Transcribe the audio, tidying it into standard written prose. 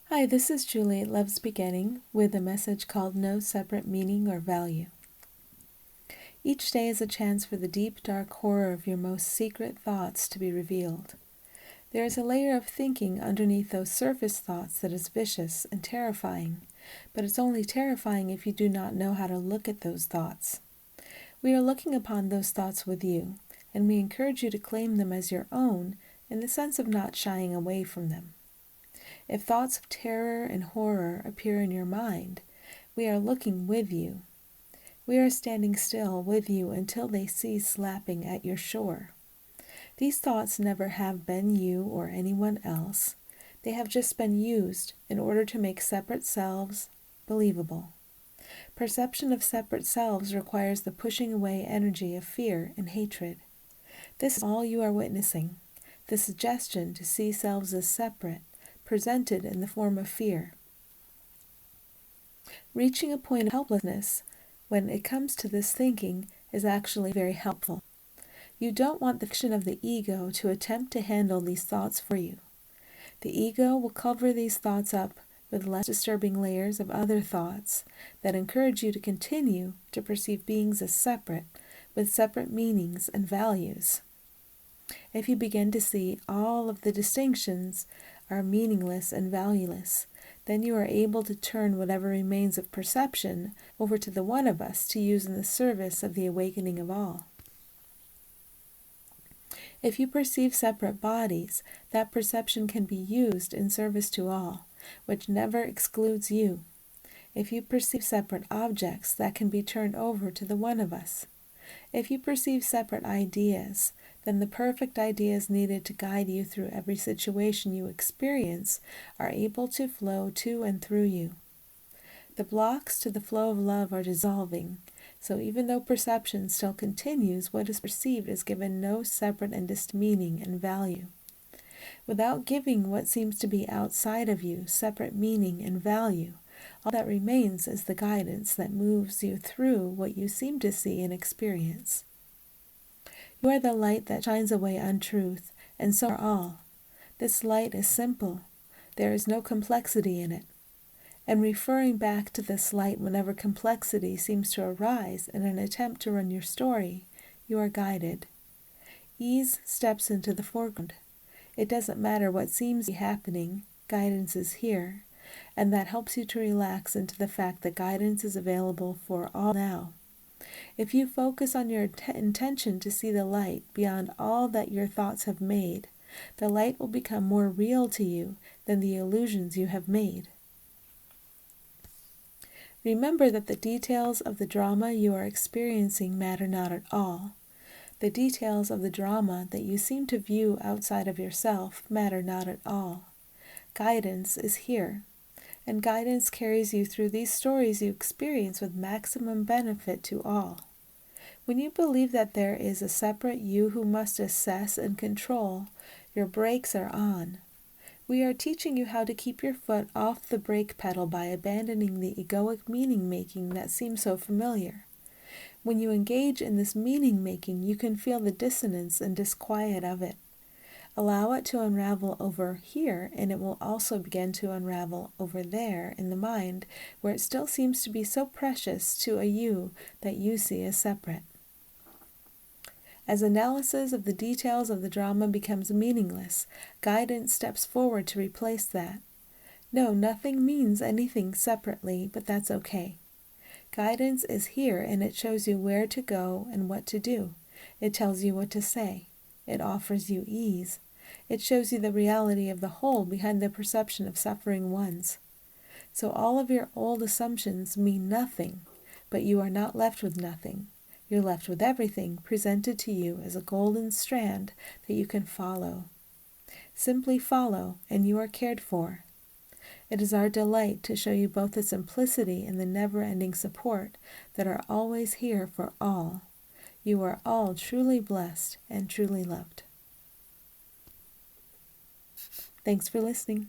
Hi, this is Julie at Love's Beginning with a message called No Separate Meaning or Value. Each day is a chance for the deep, dark horror of your most secret thoughts to be revealed. There is a layer of thinking underneath those surface thoughts that is vicious and terrifying, but it's only terrifying if you do not know how to look at those thoughts. We are looking upon those thoughts with you, and we encourage you to claim them as your own in the sense of not shying away from them. If thoughts of terror and horror appear in your mind, we are looking with you. We are standing still with you until they cease slapping at your shore. These thoughts never have been you or anyone else. They have just been used in order to make separate selves believable. Perception of separate selves requires the pushing away energy of fear and hatred. This is all you are witnessing, the suggestion to see selves as separate, presented in the form of fear. Reaching a point of helplessness when it comes to this thinking is actually very helpful. You don't want the fiction of the ego to attempt to handle these thoughts for you. The ego will cover these thoughts up with less disturbing layers of other thoughts that encourage you to continue to perceive beings as separate, with separate meanings and values. If you begin to see all of the distinctions are meaningless and valueless, then you are able to turn whatever remains of perception over to the one of us to use in the service of the awakening of all. If you perceive separate bodies, that perception can be used in service to all, which never excludes you. If you perceive separate objects, that can be turned over to the one of us. If you perceive separate ideas, then the perfect ideas needed to guide you through every situation you experience are able to flow to and through you. The blocks to the flow of love are dissolving, so even though perception still continues, what is perceived is given no separate and distinct meaning and value. Without giving what seems to be outside of you separate meaning and value, all that remains is the guidance that moves you through what you seem to see and experience. You are the light that shines away untruth, and so are all. This light is simple. There is no complexity in it. And referring back to this light whenever complexity seems to arise in an attempt to run your story, you are guided. Ease steps into the foreground. It doesn't matter what seems to be happening, guidance is here, and that helps you to relax into the fact that guidance is available for all now. If you focus on your intention to see the light beyond all that your thoughts have made, the light will become more real to you than the illusions you have made. Remember that the details of the drama you are experiencing matter not at all. The details of the drama that you seem to view outside of yourself matter not at all. Guidance is here, and guidance carries you through these stories you experience with maximum benefit to all. When you believe that there is a separate you who must assess and control, your brakes are on. We are teaching you how to keep your foot off the brake pedal by abandoning the egoic meaning-making that seems so familiar. When you engage in this meaning-making, you can feel the dissonance and disquiet of it. Allow it to unravel over here, and it will also begin to unravel over there in the mind, where it still seems to be so precious to a you that you see as separate. As analysis of the details of the drama becomes meaningless, guidance steps forward to replace that. No, nothing means anything separately, but that's okay. Guidance is here, and it shows you where to go and what to do. It tells you what to say. It offers you ease. It shows you the reality of the whole behind the perception of suffering ones. So all of your old assumptions mean nothing, but you are not left with nothing. You're left with everything presented to you as a golden strand that you can follow. Simply follow, and you are cared for. It is our delight to show you both the simplicity and the never-ending support that are always here for all. You are all truly blessed and truly loved. Thanks for listening.